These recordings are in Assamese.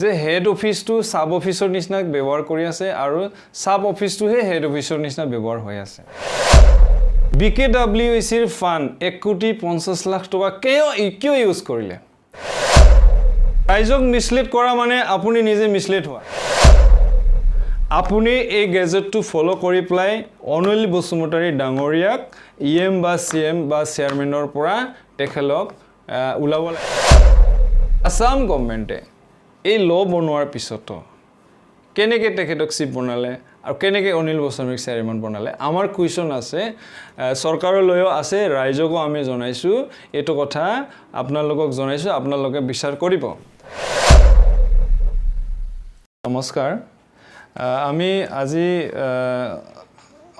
যে হেড অফিসটো সাব অফিসৰ নিচিনা ব্যৱহাৰ কৰি আছে আৰু সাব অফিসটোহে হেড অফিসৰ নিচিনা ব্যৱহাৰ হৈ আছে BKWAC ৰ ফান্ড 1,50,00,000 টকা কিয় ইউজ কৰিলে ৰাইজক মিছলিড কৰা মানে আপুনি নিজে মিছলিড হোৱা আপুনি এই গেজেটটো ফলো কৰি প্লাই অনিল বসুমতাৰী ডাঙৰীয়াক ইএম বা সিএম বা চেয়াৰমেনৰ পৰা তেখেলক উলাব লাগে আসাম গভৰ্ণমেণ্টে এই ল বনোৱাৰ পিছতো কেনেকৈ তেখেতক চিফ বনালে আৰু কেনেকৈ অনিল বসুমতাৰীক চেয়াৰমেন বনালে আমাৰ কুৱেশ্যন আছে চৰকাৰলৈও আছে ৰাইজকো আমি জনাইছো এইটো কথা আপোনালোকক জনাইছো আপোনালোকে বিচাৰ কৰিব নমস্কাৰ আমি আজি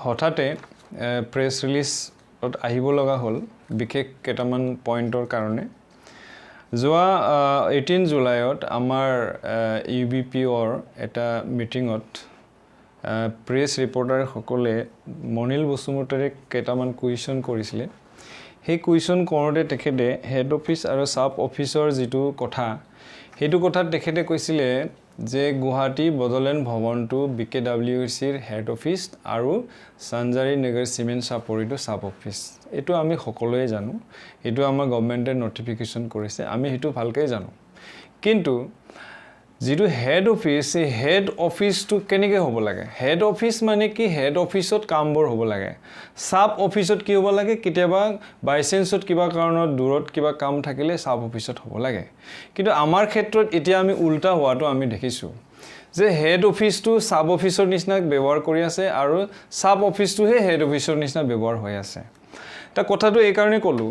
হঠাতে প্ৰেছ ৰিলিজত আহিব লগা হ'ল বিশেষ কেইটামান পইণ্টৰ কাৰণে যোৱা 18 জুলাইত আমাৰ UBPFৰ এটা মিটিঙত প্ৰেছ ৰিপৰ্টাৰ সকলে মনিল বসুমতাৰীক কেইটামান কুৱেশ্যন কৰিছিলে সেই কুৱেশ্যন কৰোঁতে তেখেতে হেড অফিস আৰু সাব অফিসৰ যিটো কথা সেইটো কথা তেখেতে কৈছিলে যে গুৱাহাটী বদলেণ্ড ভৱনটো BKWACৰ হেড অফিস আৰু সঞ্জাৰী নগৰ সিমেন্ট চাপৰিটো সাব অফিস এটো আমি সকলোৱে জানো এটো আমাৰ গভৰ্ণমেণ্টে নটিফিকেশন কৰিছে আমি হেতু ভালকৈ জানো কিন্তু যেটো হেড অফিস এই হেড অফিসটো কেনেকৈ হ'ব লাগে হেড অফিস মানে কি হেড অফিসত কামবোৰ হ'ব লাগে সাব অফিসত কি হ'ব লাগে কেতিয়াবা বাই চেন্সত কিবা কাৰণত দূৰত কিবা কাম থাকিলে সাব অফিসত হ'ব লাগে কিন্তু আমাৰ ক্ষেত্ৰত এতিয়া আমি উল্টা হোৱাটো আমি দেখিছো যে হেড অফিসটো সাব অফিসৰ নিচিনা ব্যৱহাৰ কৰি আছে আৰু সাব অফিসটোহে হেড অফিসৰ নিচিনা ব্যৱহাৰ হৈ আছে তা কথাটো এই কাৰণে ক'লো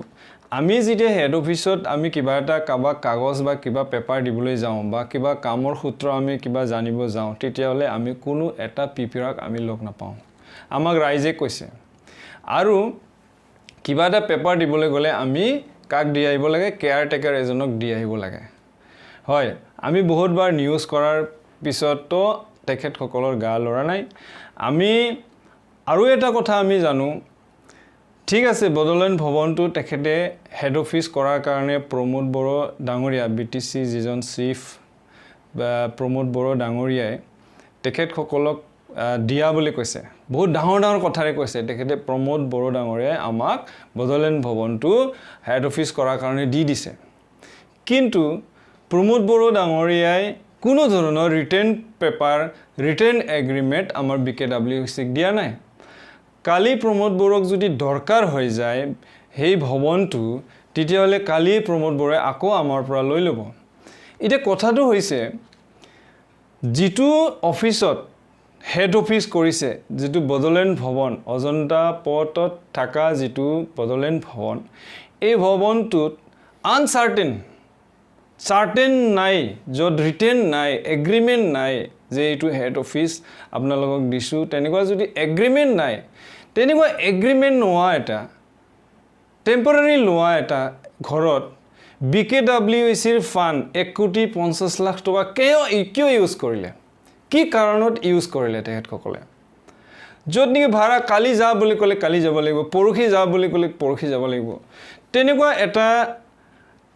আমি যেতিয়া হেড অফিসত আমি কিবা এটা কাগজ বা কিবা পেপাৰ দিবলৈ যাওঁ বা কিবা কামৰ সূত্ৰ আমি কিবা জানিব যাওঁ তেতিয়াহলে আমি কোনো এটা পিপিৰাক আমি লগ নাপাওঁ আমাক ৰাইজে কৈছে আৰু কিবা এটা পেপাৰ দিবলৈ গলে আমি কাক দি আহিব লাগে কেয়াৰটেকাৰ এজনক দি আহিব লাগে হয় আমি বহুতবাৰ নিউজ কৰাৰ পিছতো তেখেত সকলৰ গা লৰা নাই আমি আৰু এটা কথা আমি জানো ঠিক আছে বদলেণ্ড ভৱনটো তেখেতে হেড অফিস কৰাৰ কাৰণে প্ৰমোদ বড়ো ডাঙৰীয়া বিটিসি যিজন চিফ প্ৰমোদ বড়ো ডাঙৰীয়াই তেখেত সকলক দিয়া বুলি কৈছে বহুত ডাঙৰ কথাৰে কৈছে তেখেতে প্ৰমোদ বড়ো ডাঙৰীয়াই আমাক বদলেণ্ড ভৱনটো হেড অফিস কৰাৰ কাৰণে দি দিছে কিন্তু প্ৰমোদ বড়ো ডাঙৰীয়াই কোনো ধৰণৰ ৰিটেন পেপাৰ ৰিটেন এগ্ৰিমেন্ট আমাৰ BKWACক দিয়া নাই কালি প্ৰমোদ বড়োক যদি দৰকাৰ হৈ যায় সেই ভৱনটো তেতিয়াহলে কালি প্ৰমোদ বড়োই আকৌ আমাৰ পৰা লৈ ল'ব এতিয়া কথাটো হৈছে যিটো অফিসত হেড অফিস কৰিছে যিটো বদলেণ্ড ভৱন অজন্তা পৰ্টত থকা যিটো বদলেণ্ড ভৱন এই ভৱনটোত সাৰ্টেন নাই য'ত ৰিটেন নাই এগ্ৰিমেন্ট নাই যে এইটো হেড অফিস আপোনালোকক দিছো তেনেকুৱা যদি এগ্ৰিমেন্ট নাই তেনেকুৱা এগ্ৰিমেন্ট নোৱা এটা টেম্পৰাৰী লোৱা এটা ঘৰত BKWACৰ ফান্ড 1,50,00,000 টকা কিয় ইউজ কৰিলে কি কাৰণত ইউজ কৰিলে তেখেত সকলে য'ত নেকি ভাড়া কালি যা বুলি ক'লে কালি যাব লাগিব পৰখি যা বুলি ক'লে পৰখি যাব লাগিব তেনেকুৱা এটা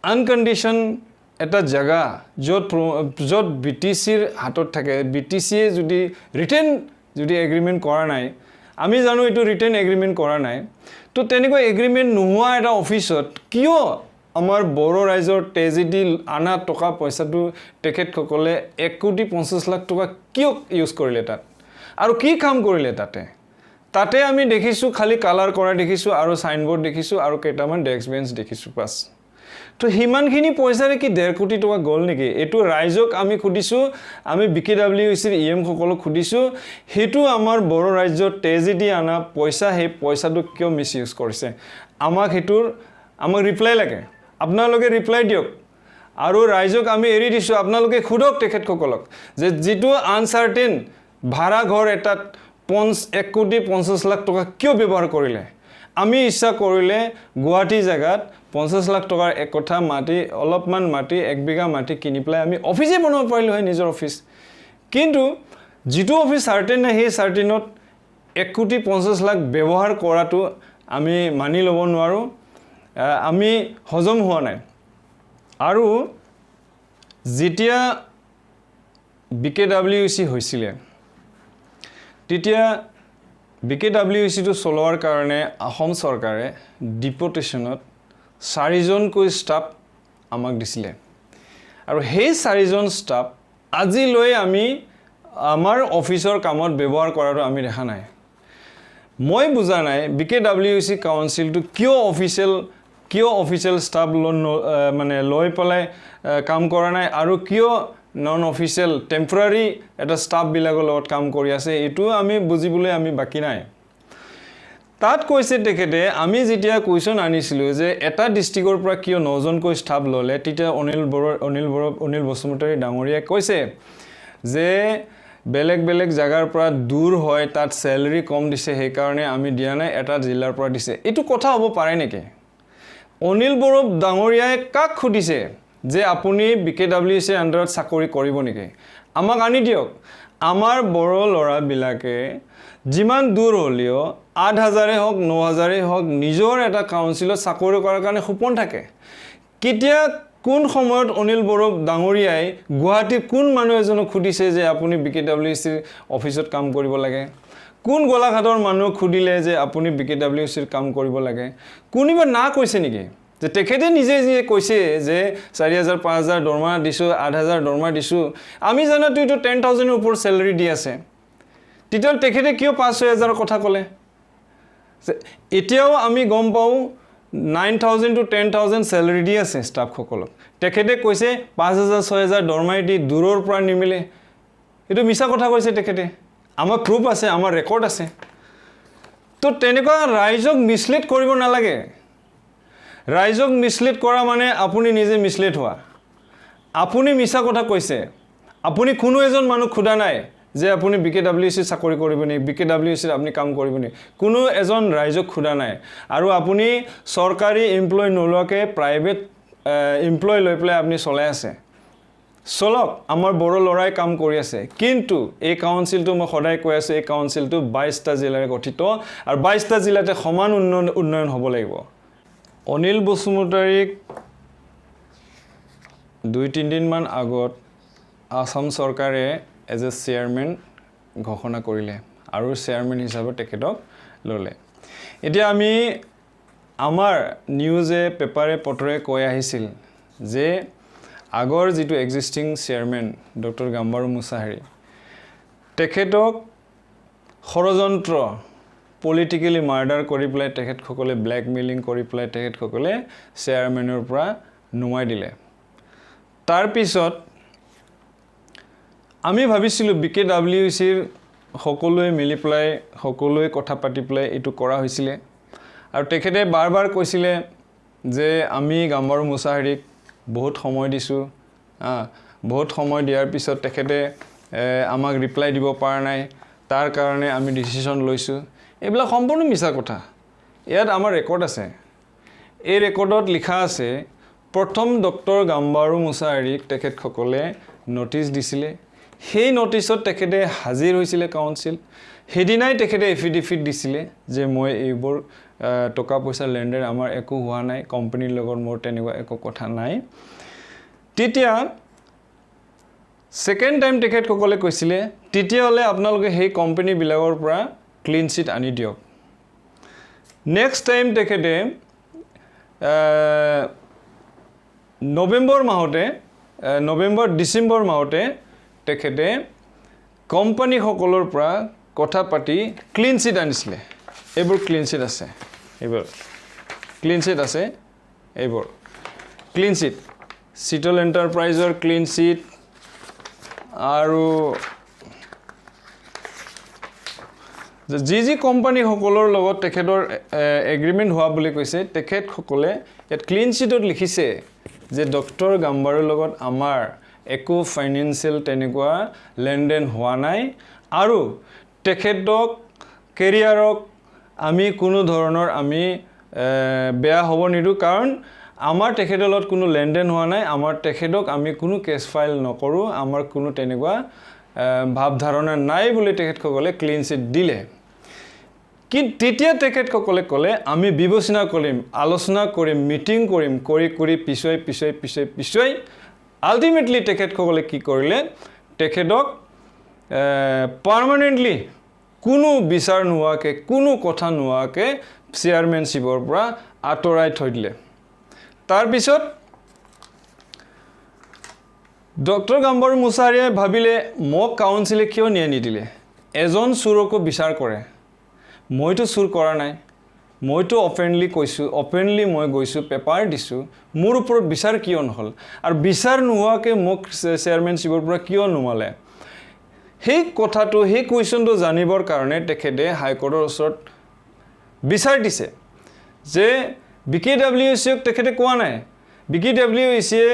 আনকন্ডিশন এটা জায়গা য'ত BTCৰ হাতত থাকে BTCয়ে যদি ৰিটেন যদি এগ্ৰিমেন্ট কৰা নাই আমি জানো এটো ৰিটেন এগ্ৰিমেন্ট কৰা নাই তো তেনেকুৱা এগ্ৰিমেন্ট নোহোৱা এটা অফিসত কিয় আমাৰ বড়ো ৰাইজৰ ট্ৰেজেডি আনা টকা পইচাটো তেখেত সকলে 1,50,00,000 টকা কিয় ইউজ কৰিলে তাত আৰু কি কাম কৰিলে তাতে আমি দেখিছো খালি কালাৰ কৰা দেখিছো আৰু সাইনবোৰ্ড দেখিছো আৰু কেইটামান ডেস্ক বেঞ্চ দেখিছো পাস তো হিমানখিনি পইচাৰে কি 1.5 কোটি টকা গল নেকি এটো ৰাইজক আমি খুদিছো আমি BKWACৰ ইএম সকলক খুদিছো হেতু আমাৰ বড়ো ৰাজ্যৰ ট্ৰেজেডি আনা পইচা হে পইচাটো কিয় মিস ইউজ কৰিছে আমাক ৰিপ্লাই লাগে আপোনালোকে ৰিপ্লাই দিয়ক আৰু ৰাইজক আমি এৰি দিছো আপোনালোকে খুদক তেখেত সকলক যে যিটো আনসাৰ্টেন ভাড়া ঘৰ এটাত 1,50,00,000 টকা কিয় ব্যৱহাৰ কৰিলে আমি ইচ্ছা কৰিলে গুৱাহাটী জাগাত 50,00,000 টকাৰ এক কথা মাটি অলপমান মাটি 1 বিঘা মাটি কিনি প্লাই আমি অফিসে বনাব পাৰিলো হয় নিজৰ অফিস কিন্তু যিটো অফিস সাৰ্টেন নাই সেই সাৰ্টেনত 1,50,00,000 ব্যৱহাৰ কৰাটো আমি মানি ল'ব নোৱাৰো আমি হজম হোৱা নাই আৰু যেতিয়া BKWAC হৈছিলে তেতিয়া BKWAC টো চলোৱাৰ কাৰণে অসম চৰকাৰে ডিপোটেশনত 4 জনকৈ ষ্টাফ আমাক দিছিলে আৰু সেই 4 জন ষ্টাফ আজিলৈ আমি আমাৰ অফিচৰ কামত ব্যৱহাৰ কৰাটো আমি দেখা নাই মই বুজা নাই BKWAC কাউন্সিলটো কিয় অফিচিয়েল ষ্টাফ মানে লৈ পলাই কাম কৰা নাই আৰু কিয় নন অফিচিয়েল টেম্পৰাৰী এটা ষ্টাফ বিলাকৰ লগত কাম কৰি আছে এটো আমি বুজিবলৈ আমি বাকি নাই তাত কৈছে তেখেতে আমি যেতিয়া কোৱেশ্চন আনিছিলো যে এটা ডিস্ট্ৰিক্টৰ পৰা কিয় 9 জনকৈ ষ্টাফ ললে তেতিয়া অনিল বসুমতাৰী ডাঙৰীয়া কৈছে যে বেলেগ জাগাৰ পৰা দূৰ হয় তাত স্যালাৰি কম দিছে সেই কাৰণে আমি দিয়া নাই এটা জিলাৰ পৰা দিছে এটো কথা হ'ব পাৰে নেকি অনিল বড়ো ডাঙৰীয়াই কাক খুদিছে যে আপুনি BKWAC আন্ডাৰত চাকৰি কৰিব নেকি আমাক আনি দিয়ক আমাৰ বড়ো লৰা বিলাকে যিমান দূৰ হলিও 8000 হক 9000 হক নিজৰ এটা কাউন্সিলত চাকৰি কৰাৰ কাৰণে সপোন থাকে কেতিয়া কোন সময়ত অনিল বড়ো ডাঙৰীয়াই গুৱাহাটী কোন মানুহ এজনক খুদিছে যে আপুনি BKWAC অফিচত কাম কৰিব লাগে কোন গোলাঘাটৰ মানুহ খুদিলে যে আপুনি BKWAC কাম কৰিব লাগে কোনিবা না কৈছে নেকি যে তেখেতে নিজে কৈছে যে 4000 5000 দৰমহা দিছো 8000 দৰমহা দিছো আমি জানাতো এটো 10000 এর উপর স্যালারি দি আছে তিতল তেখেতে কিয় 5-6000 কথা কলে এতিয়াও আমি গম পাও 9000 to 10000 স্যালারি দি আছে স্টাফ সকলক তেখেতে কৈছে 5000 6000 দৰমহা দি দূৰৰ পৰা নিমিলে এটো মিছা কথা কৈছে তেখেতে আমাৰ প্ৰুফ আছে আমাৰ ৰেকৰ্ড আছে তো তেনেকুৱা ৰাইজক মিছলিড কৰিব নালাগে ৰাইজক মিছলিড কৰা মানে আপুনি নিজে মিছলিড হোৱা আপুনি মিছা কথা কৈছে আপুনি কোনো এজন মানুহ খুদা নাই যে আপুনি BKWAC চাকৰি কৰিব নি BKWAC আপুনি কাম কৰিব নি কোনো এজন ৰাইজক খুদা নাই আৰু আপুনি সৰকাৰি এমপ্লয় নলকে প্ৰাইভেট এমপ্লয় লৈ প্লে আপুনি চলাই আছে চলক আমাৰ বড়ো লৰাই কাম কৰি আছে কিন্তু এই কাউন্সিলটো মই সদায় কৈ আছে এই কাউন্সিলটো 22টা জিলাৰে গঠিত আৰু 22টা জিলাতে সমান উন্নয়ন হ'ব লাগিব অনিল বসুমতাৰীক 2-3 দিন মান আগত আসাম চৰকাৰে এজ এ চেয়াৰম্যান ঘোষণা কৰিলে আৰু চেয়াৰম্যান হিচাপে তেখেতক ললে এতিয়া আমি আমাৰ নিউজে পেপাৰে পত্ৰে কৈ আহিছিল যে আগৰ যেটো এক্সিস্টিং চেয়াৰম্যান ডক্টৰ গাম্বাৰু মুছাহাৰী তেখেতক ষড়যন্ত্ৰ পলিটিক্যালি মাৰ্ডাৰ কৰি প্লাই তেখেত সকলে ব্ল্যাকমেইলিং কৰি প্লাই তেখেত সকলে চেয়াৰম্যানৰ পৰা নুমাই দিলে তাৰ পিছত আমি ভাবিছিলো BKWAC সকলোৱে মিলি প্লাই সকলোৱে কথা পাতি প্লাই এটো কৰা হৈছিল আৰু তেখেতে বাৰবাৰ কৈছিলে যে আমি গাম্বাৰু মুছাহাৰীক বহুত সময় দিছো বহুত সময় দিয়াৰ পিছত তেখেতে আমাক ৰিপ্লাই দিব পৰা নাই তাৰ কাৰণে আমি ডিসিশন লৈছো এবলা সম্পূৰ্ণ মিছা কথা ইয়াত আমাৰ ৰেকৰ্ড আছে এই ৰেকৰ্ডত লিখা আছে প্ৰথম ডক্টৰ গাম্বাৰু মুছাহাৰীক তেখেত সকলে নোটিস দিছিলে সেই নোটিছত তেখেতে হাজিৰ হৈছিল কাউন্সিল হেদিনাই তেখেতে এফিডেভিট দিছিলে যে মই এইবোৰ টকা পইচা লেন্ডাৰ আমাৰ একো হোৱা নাই কোম্পানীৰ লগত মোৰ তেনেকুৱা একো কথা নাই তেতিয়া সেকেন্ড টাইম তেখেত সকলে কৈছিলে তেতিয়া হলে আপোনালোকে সেই কোম্পানী বিলাকৰ পৰা ক্লিন চিট আনি দিয়ক নেক্সট টাইম তেখেতে ডিসেম্বৰ মাহতে তেখেতে কোম্পানী সকলৰ পৰা কথা পাতি ক্লিন চিট আনিছিলে এইবোৰ ক্লিন চিট আছে এইবোৰ ক্লিন চিট সিটল এন্টাৰপ্ৰাইজৰ ক্লিন চিট আৰু জি কোম্পানী সকলৰ লগত তেখেতৰ এগ্ৰিমেন্ট হোৱা বুলি কৈছে তেখেত সকলে এট ক্লিন চিটত লিখিছে যে ডক্টৰ গাম্বাৰুৰ লগত আমাৰ একো ফাইনান্সিয়াল তেনেকুৱা লেনদেন হোৱা নাই আৰু তেখেতক কেৰিয়াৰক আমি কোনো ধৰণৰ আমি বেয়া হ'ব নিদু কাৰণ আমাৰ তেখেতৰ লগত কোনো লেনদেন হোৱা নাই আমাৰ তেখেতক আমি কোনো কেছ ফাইল নকৰো আমাৰ কোনো তেনেকুৱা ভাব ধাৰণা নাই বুলি তেখেত সকলে ক্লিন চিট দিলে কি তেতিয়া তেখেত সকলে কলে আমি বিবেচনা কৰিম আলোচনা কৰিম মিটিং কৰিম কৰি পিছুৱাই আলটিমেটলি তেখেত সকলে কি কৰিলে তেখেতক পাৰ্মানেণ্টলি কোনো বিচাৰ নোহোৱাকৈ কোনো কথা নোহোৱাকৈ চেয়াৰমেনশ্বিপৰ পৰা আঁতৰাই থৈ দিলে তাৰপিছত ডক্টৰ গাম্বাৰু মুছাহাৰীয়ে ভাবিলে মোক কাউন্সিলে কিয় নিয়া নিদিলে এজন চুৰকো বিচাৰ কৰে মইতো চুৰ কৰা নাই মইতো অপেনলি কৈছোঁ অপেনলি মই গৈছোঁ পেপাৰ দিছোঁ মোৰ ওপৰত বিচাৰ কিয় নহ'ল আৰু বিচাৰ নোহোৱাকৈ মোক চেয়াৰমেনশ্বিপৰ পৰা কিয় নোমালে সেই কথাটো সেই কুৱেশ্যনটো জানিবৰ কাৰণে তেখেতে হাইকোৰ্টৰ ওচৰত বিচাৰ দিছে যে BKWACক তেখেতে কোৱা নাই BKWACয়ে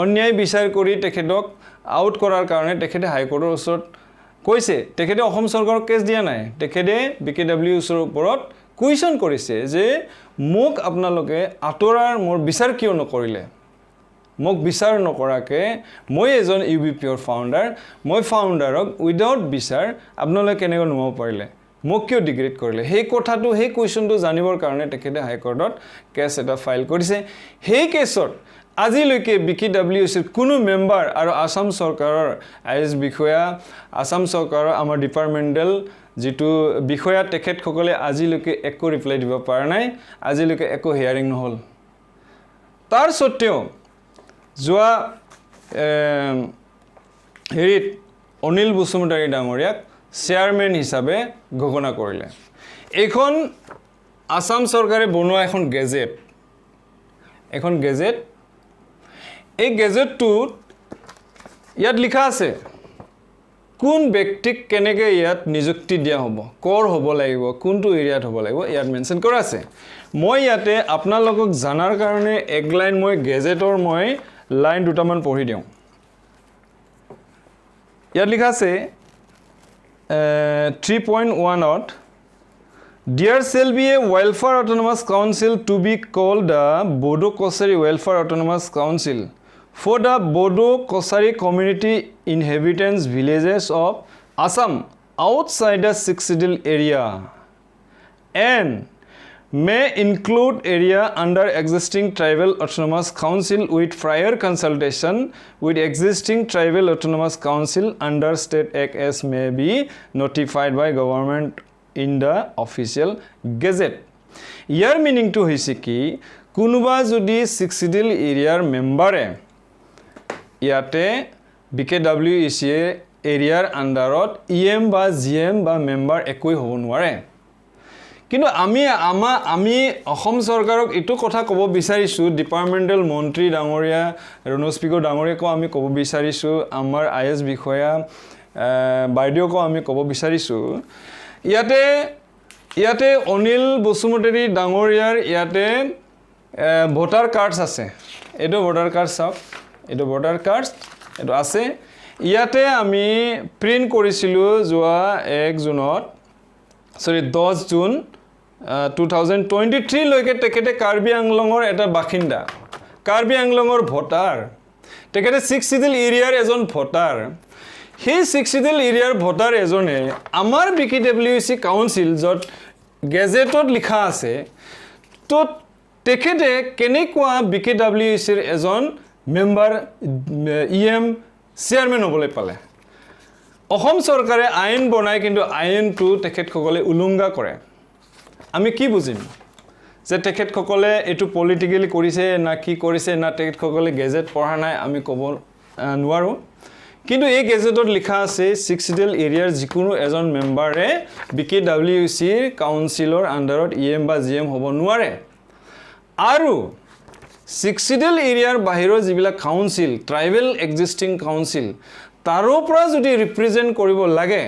অন্যায় বিচাৰ কৰি তেখেতক আউট কৰাৰ কাৰণে তেখেতে হাইকোৰ্টৰ ওচৰত কৈছে তেখেতে অসম চৰকাৰক কেছ দিয়া নাই তেখেতে BKWACৰ ওপৰত কুৱেশ্যন কৰিছে যে মোক আপোনালোকে আঁতৰাৰ মোৰ বিচাৰ কিয় নকৰিলে মোক বিচাৰ নকৰাকৈ মই এজন UBPৰ ফাউণ্ডাৰ মই ফাউণ্ডাৰক উইদাউট বিচাৰ আপোনালোকে কেনেকৈ নোমাব পাৰিলে মোক কিয় ডিগ্ৰেড কৰিলে সেই কথাটো সেই কুৱেশ্যনটো জানিবৰ কাৰণে তেখেতে হাইকোৰ্টত কেছ এটা ফাইল কৰিছে সেই কেছত আজিলৈকে BKWACৰ কোনো মেম্বাৰ আৰু আসাম চৰকাৰৰ IS বিষয়া আসাম চৰকাৰৰ আমাৰ ডিপাৰ্টমেণ্টেল যেটো বিষয়া তেখেতসকলে আজিলৈকে একো ৰিপ্লাই দিব পৰা নাই আজিলৈকে একো হিয়াৰিং নহল তাৰ সত্ত্বেও যোৱা হেৰিত অনিল বসুমতাৰী ডাঙৰীয়াক চেয়াৰমেন হিচাপে ঘোষণা কৰিলে এখন আসাম চৰকাৰে বনোৱা এখন গেজেট এই গেজেটটোত ইয়াত লিখা আছে কোন ব্যক্তিক কেনেকৈ ইয়াত নিযুক্তি দিয়া হ'ব কৰ হ'ব লাগিব কোনটো এৰিয়াত হ'ব লাগিব ইয়াত মেনশ্যন কৰা আছে মই ইয়াতে আপোনালোকক জানাৰ কাৰণে এক লাইন মই গেজেটৰ মই লাইন দুটামান পঢ়ি দিওঁ ইয়াত লিখা আছে 3.1 There shall be a welfare autonomous council to be called the Bodo Kosari Welfare Autonomous Council for the Bodo Kosari community inhabitants villages of Assam outside the six-sidle area and may include area under existing tribal autonomous council with prior consultation with existing tribal autonomous council under state act as may be notified by government in the official gazette. Your meaning to hoise ki kunuba jodi six-sidle area member ইয়াতে BKWAC এৰিয়াৰ আন্ডাৰত EM বা GM বা মেম্বাৰ একোই হ'ব নোৱাৰে কিন্তু আমি অসম চৰকাৰক এটো কথা ক'ব বিচাৰিছো ডিপাৰ্টমেণ্টেল মন্ত্ৰী ডাঙৰীয়া ৰণস্পিকৰ ডাঙৰীয়াকো আমি ক'ব বিচাৰিছো আমাৰ IS বিষয়া বাইদেউকো আমি ক'ব বিচাৰিছো ইয়াতে অনিল বসুমতাৰী ডাঙৰীয়াৰ ইয়াতে ভোটাৰ কাৰ্ডছ আছে এটো ভোটাৰ কাৰ্ড চাওক এটো ভোটাৰ কাৰ্ড এটো আছে ইয়াতে আমি প্ৰিন্ট কৰিছিলো যোৱা 10 জুন 2023 লৈকে তেখেতে কাৰ্বি আংলঙৰ এটা বাসিন্দা কাৰ্বি আংলঙৰ ভোটাৰ তেখেতে six-sidle এৰিয়াৰ এজন ভোটাৰ সেই six-sidle এৰিয়াৰ ভোটাৰ এজনে আমাৰ BKWAC কাউন্সিল যত গেজেটত লিখা আছে তো তেখেতে কেনেকুৱা BKWACৰ এজন মেম্বাৰ EM চেয়াৰমেন হ'বলৈ পালে অসম চৰকাৰে আইন বনায় কিন্তু আইনটো তেখেতসকলে উলংঘা কৰে আমি কি বুজিম যে তেখেতসকলে এটো পলিটিক্যালি কৰিছে না কি কৰিছে না তেখেতসকলে গেজেট পঢ়া নাই আমি ক'ব নোৱাৰো কিন্তু এই গেজেটত লিখা আছে six-sidle এৰিয়াৰ যিকোনো এজন মেম্বাৰে BKWACৰ কাউন্সিলৰ আন্ডাৰত EM বা GM হ'ব নোৱাৰে আৰু six-sidle এৰিয়াৰ বাহিৰৰ যিবিলাক কাউন্সিল ট্ৰাইবেল এক্সিস্টিং কাউন্সিল তাৰো পৰা যদি ৰিপ্ৰেজেন্ট কৰিব লাগে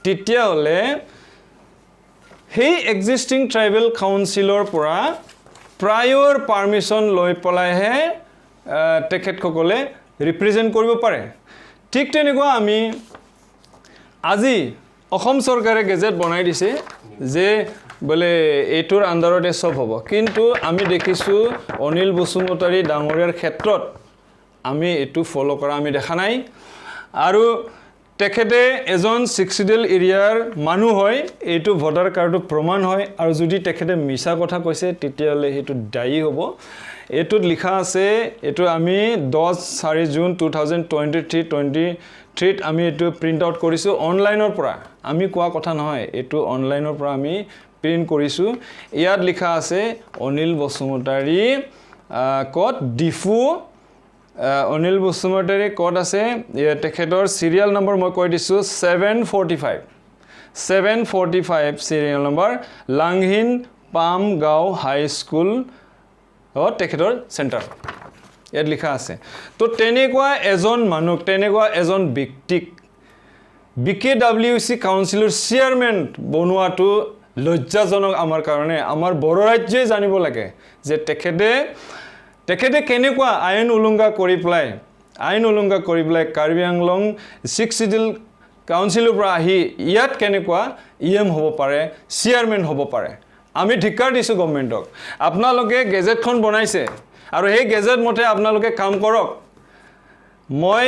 তেতিয়া হলে সেই এক্সিস্টিং ট্ৰাইবেল কাউন্সিলৰ পৰা প্ৰায়ৰ পাৰমিশন লৈ পলাইহে তেখেতসকলে ৰিপ্ৰেজেন্ট কৰিব পাৰে ঠিক তেনেকুৱা আমি আজি অসম চৰকাৰে গেজেট বনাই দিছে যে বলে এটোৰ আন্ডাৰতে সব হ'ব কিন্তু আমি দেখিছো অনিল বসুমতাৰী ডাঙৰীয়াৰ ক্ষেত্ৰত আমি এটো ফলো কৰা আমি দেখা নাই আৰু তেখেতে এজন six-sidle এৰিয়াৰ মানুহ হয় এটো ভোটাৰ কাৰ্ডৰ প্ৰমাণ হয় আৰু যদি তেখেতে মিছা কথা কৈছে তেতিয়ালে হেতু দায়ী হ'ব এটোত লিখা আছে এটো আমি 10 জুন 2023 3 আমি এটো প্ৰিন্ট আউট কৰিছো অনলাইনৰ পৰা আমি কোৱা কথা নহয় এটো অনলাইনৰ পৰা আমি প্ৰিন্ট কৰিছো ইয়াত লিখা আছে অনিল বসুমতাৰী কোড ডিফু অনিল বসুমতাৰী কোড আছে তেখেতৰ সিৰিয়াল নম্বৰ মই কৈ দিছো 745 সিৰিয়াল নম্বৰ লাংহিন পামগাঁও হাই স্কুল তেখেতৰ সেন্টাৰ ইয়াত লিখা আছে তো তেনেকুৱা এজন মানুহ তেনেকুৱা এজন ব্যক্তিক BKWAC কাউন্সিলৰ চেয়াৰম্যান বনোৱাটো লজ্জাজনক আমাৰ কাৰণে আমাৰ বড় ৰাজ্যই জানিব লাগে যে তেখেতে কেনেকুৱা আইন উলংঘা কৰি পেলাই কাৰ্বি আংলং 6 শিডিউল কাউন্সিলৰ পৰা আহি ইয়াত কেনেকুৱা ইএম হ'ব পাৰে চেয়াৰম্যান হ'ব পাৰে আমি ধিক্কাৰ দিছো গভৰ্ণমেণ্টক আপোনালোকে গেজেটখন বনাইছে আৰু এই গেজেট মতে আপোনালোকে কাম কৰক মই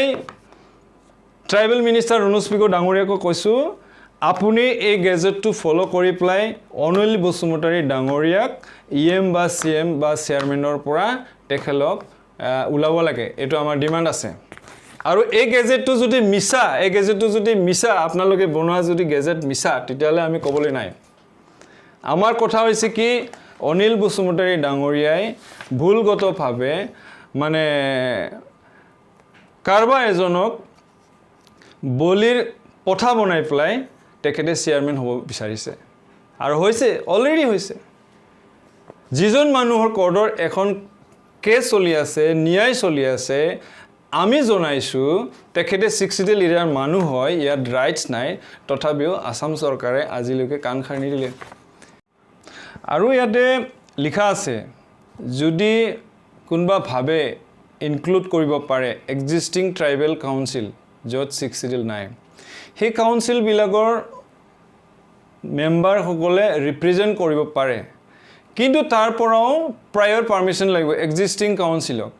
ট্ৰাইবেল মিনিষ্টাৰ ৰুনুস্পিকো ডাঙৰীয়াকো কৈছো আপুনি এই গেজেটটো ফলো কৰি প্লাই অনিল বসুমতাৰী ডাঙৰীয়াক ইএম বা সিএম বা চেয়াৰম্যানৰ পৰা তেখেলক উলাব লাগে এটো আমাৰ ডিমান্ড আছে আৰু এই গেজেটটো যদি মিছা আপোনালোকে বনোৱা যদি গেজেট মিছা তেতিয়ালে আমি কবলৈ নাই আমাৰ কথা হৈছে কি অনিল বসুমতাৰী ডাঙৰীয়াই ভুলগতভাৱে মানে কাৰবা এজনক বলিৰ পথা বনাই পেলাই তেখেতে চেয়াৰম্যান হ'ব বিচাৰিছে আৰু হৈছে অলৰেডি হৈছে যিজন মানুহৰ কোডৰ এখন কেছ চলি আছে ন্যায় চলি আছে আমি জনাইছো তেখেতে 6 শিডিউল এৰিয়াৰ মানুহ হয় ইয়াত ৰাইটস নাই তথাপিও আসাম চৰকাৰে আজিলৈকে কাণ খাৰ নিদিলে আৰু ইয়াতে লিখা আছে যদি কোনবা ভাবে ইনক্লুড কৰিব পাৰে এক্সিস্টিং ট্ৰাইবেল কাউন্সিল য'ত 6 শিডিউল নাই সেই কাউন্সিল বিলাকৰ মেম্বাৰ সকলে ৰিপ্ৰেজেন্ট কৰিব পাৰে কিন্তু তাৰ পৰাও প্ৰায়ৰ পাৰমিশন লাগিব এক্সিস্টিং কাউন্সিলক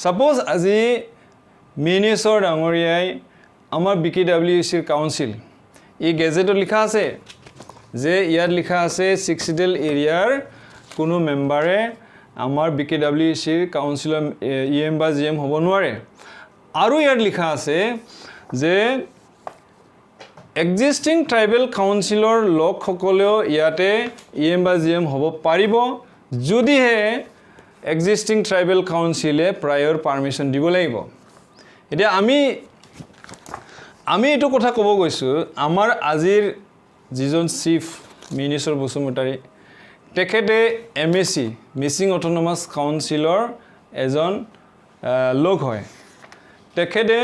সাপোজ আজি মিনিষ্টাৰ ডাঙৰীয়াই আমাৰ BKWACৰ কাউন্সিল এই গেজেটত লিখা আছে যে ইয়াত লিখা আছে 6 শিডিউল এৰিয়াৰ কোনো মেম্বাৰে আমাৰ BKWACৰ কাউন্সিলৰ ইএম বা জিএম হ'ব নোৱাৰে আৰু ইয়াত লিখা আছে যে এক্সিস্টিং ট্ৰাইবেল কাউন্সিলৰ লোকসকলেও ইয়াতে ইএম বা জিএম হ'ব পাৰিব যদিহে এক্সিস্টিং ট্ৰাইবেল কাউন্সিলে প্ৰায়ৰ পাৰমিশন দিব লাগিব এতিয়া আমি এটো কথা ক'ব গৈছো আমাৰ আজিৰ যিজন চিফ মিনিষ্টাৰ বসুমতাৰী তেখেতে MAC মিছিং অটোনমাস কাউন্সিলৰ এজন লোক হয় তেখেতে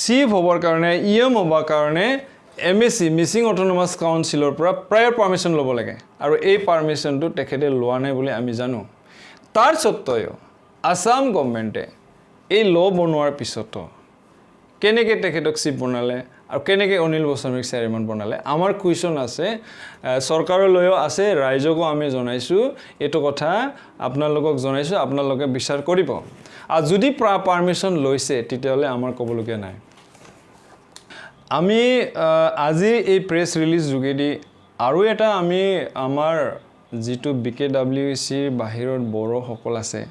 চিফ হবৰ কাৰণে ইএম হবৰ কাৰণে MAC মিছিং অটোনমাস কাউন্সিলৰ পৰা প্ৰায়ৰ পাৰমিশন ল'ব লাগে আৰু এই পাৰমিশনটো তেখেতে লোৱা নাই বুলি আমি জানো তাৰ সত্ত্বেও আসাম গভৰ্ণমেণ্টে এই ল বনোৱাৰ পিছতো কেনেকৈ তেখেতক চিফ বনালে আৰু কেনেকৈ অনিল বসুমতাৰীক চেয়াৰম্যান বনালে আমাৰ কুৱেশ্যন আছে চৰকাৰলৈও আছে ৰাইজকো আমি জনাইছো এটো কথা আপোনালোকক জনাইছো আপোনালোকে বিচাৰ কৰিব আৰু যদি পাৰমিশন লৈছে তেতিয়ালে আমাৰ ক'বলগীয়া নাই আমি আজি এই প্ৰেছ ৰিলিজ যোগেদি আৰু এটা আমি আমাৰ যিটো BKWACৰ বাহিৰত বড়ো সকল আছে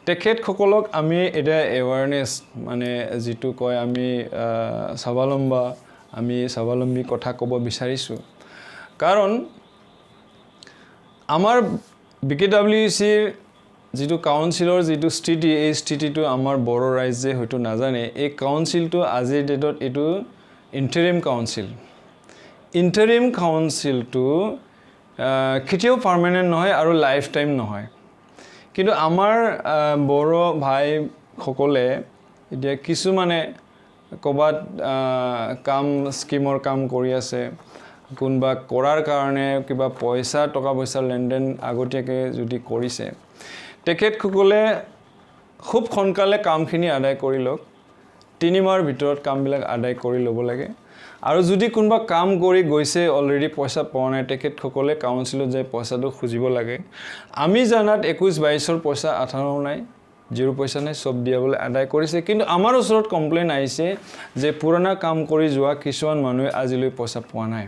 তেখেতসকলক আমি এটা এৱাৰনেছ মানে যিটো কয় আমি স্বাৱলম্বী কথা ক'ব বিচাৰিছো কাৰণ আমাৰ BKWACৰ যিটো কাউন্সিলৰ যিটো স্থিতি এই স্থিতিটো আমাৰ বড়ো ৰাইজে হয়তো নাজানে এই কাউন্সিলটো আজিৰ ডেটত এটো ইন্টাৰিম কাউন্সিলটো কেতিয়াও পাৰ্মানেন্ট নহয় আৰু লাইফ টাইম নহয় কিন্তু আমাৰ বড়ো ভাই সকলে এতিয়া কিছুমানে কবাত কাম স্কিমৰ কাম কৰি আছে কোনবা কৰাৰ কাৰণে কিবা টকা পইচা লেনদেন আগতীয়াকে যদি কৰিছে তেখেতসকলে খুব সোনকালে কামখিনি আদায় কৰি লওক 3 মাহৰ ভিতৰত কামবিলাক আদায় কৰি ল'ব লাগে আৰু যদি কোনবা কাম কৰি গৈছে অলৰেডি পইচা পোৱা নাই তেখেতসকলে কাউন্সিলত যাই পইচাটো খুজিব লাগে আমি জানাত 21-22ৰ পইচা 18 নাই জিৰো পইচা নাই সব দিয়াবলৈ আদায় কৰিছে কিন্তু আমাৰ ওচৰত কমপ্লেইন আহিছে যে পুৰণা কাম কৰি যোৱা কিছুমান মানুহে আজিলৈ পইচা পোৱা নাই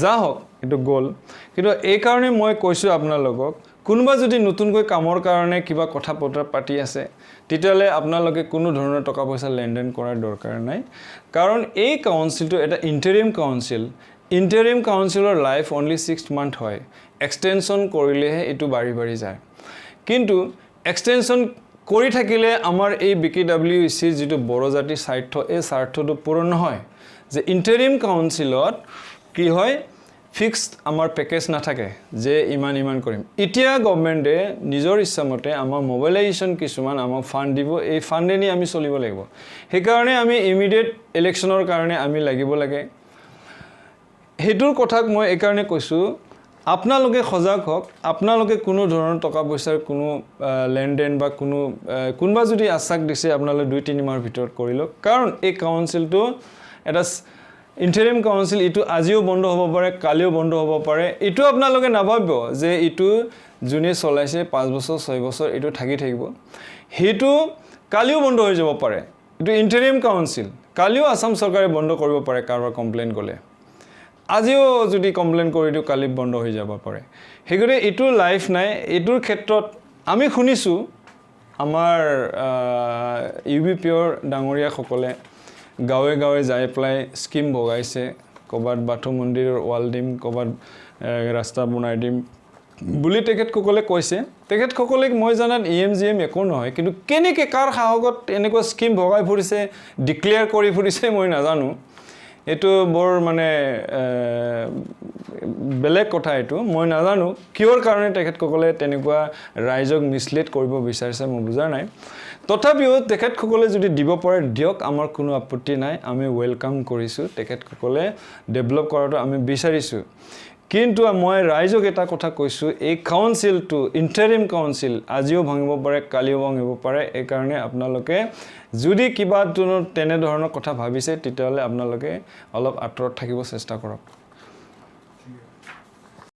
যা হওক এটো গল কিন্তু এই কাৰণে মই কৈছো আপোনালোকক কোনোবা যদি নতুনকৈ কামৰ কাৰণে কিবা কথা পাতি আছে তেতিয়ালে আপোনালোকে কোনো ধৰণৰ টকা পইচা লেনদেন কৰাৰ দৰকাৰ নাই কাৰণ এই কাউন্সিলটো এটা ইন্টাৰিম কাউন্সিলৰ লাইফ অনলি 6 মান্থ হয় এক্সটেনশন কৰিলেহে এটো বাঢ়ি যায় কিন্তু এক্সটেনশন কৰি থাকিলে আমাৰ এই BKWAC যেটো বড় জাতিৰ স্বাৰ্থ এই স্বাৰ্থটো পূৰণ নহয় যে ইন্টাৰিম কাউন্সিলত কি হয় ফিক্সড আমাৰ প্যাকেজ না থাকে যে ইমান কৰিম ইতিয়া গভৰ্নমেন্টে নিজৰ ইচ্ছামতে আমাৰ মোবিলাইজেশন কিছুমান আমাক ফান্ড দিব এই ফান্ডেনি আমি চলিব লাগিব সেই কাৰণে আমি ইমিডিয়েট ইলেকশনৰ কাৰণে আমি লাগিব লাগে হেতুৰ কথাক মই এই কাৰণে কৈছো আপোনালোকে সজাগ হওক আপোনালোকে কোনো ধৰণৰ টকা পইচাৰ কোনো লেনদেন বা কোনবা যদি আশ্বাস দিছে আপোনালোকে 2-3 মাহৰ ভিতৰত কৰিলো কাৰণ এই কাউন্সিলটো এটা ইন্টাৰিম কাউন্সিল ইটো আজিও বন্ধ হ'ব পাৰে কালিও বন্ধ হ'ব পাৰে ইটো আপোনালোকে নাভাবিব যে ইটো জুনে চলাইছে 5 বছৰ 6 বছৰ ইটো থাকিব হেতু কালিও বন্ধ হৈ যাব পাৰে ইটো ইন্টাৰিম কাউন্সিল কালিও আসাম চৰকাৰে বন্ধ কৰিব পাৰে কাৰোবাৰ কমপ্লেইন গলে আজিও যদি কমপ্লেইন কৰি দিও কালি বন্ধ হৈ যাব পাৰে হেগৰে ইটো লাইফ নাই ইটোৰ ক্ষেত্ৰত আমি শুনিছো আমাৰ UBPF ডাঙৰীয়া সকলে গাঁৱে যাই প্লাই স্কিম ভগাইছে কবাত বাথু মন্দিৰৰ ওয়াল দিম কবাত ৰাস্তা বনাই দিম বুলি তেখেত সকলে কৈছে তেখেত সকলে মই জানাত EMGM একো নহয় কিন্তু কেনেকে কাৰ সাহসত এনেকুৱা স্কিম ভগাই ফুৰিছে ডিক্লেয়াৰ কৰি ফুৰিছে মই নাজানো এটো বৰ মানে বেলেগ কথা এটো মই নাজানো কিহৰ কাৰণে তেখেত সকলে তেনেকুৱা ৰাইজক মিসলিড কৰিব বিচাৰিছে মই বুজা নাই তথাপিও তেখেত সকলে যদি দিব পাৰে দিয়ক আমাৰ কোনো আপত্তি নাই আমি ওয়েলকাম কৰিছো তেখেত সকলে ডেভেলপ কৰাটো আমি বিচাৰিছো কিন্তু মই ৰাইজক এটা কথা কৈছো এই কাউন্সিলটো ইন্টাৰিম কাউন্সিল আজিও ভাঙিব পাৰে কালিও ভাঙিব পাৰে এই কাৰণে আপোনালোকে যদি কিবা তেনে ধৰণৰ কথা ভাবিছে তেতিয়ালে আপোনালোকে অলপ আঁতৰত থাকিব চেষ্টা কৰক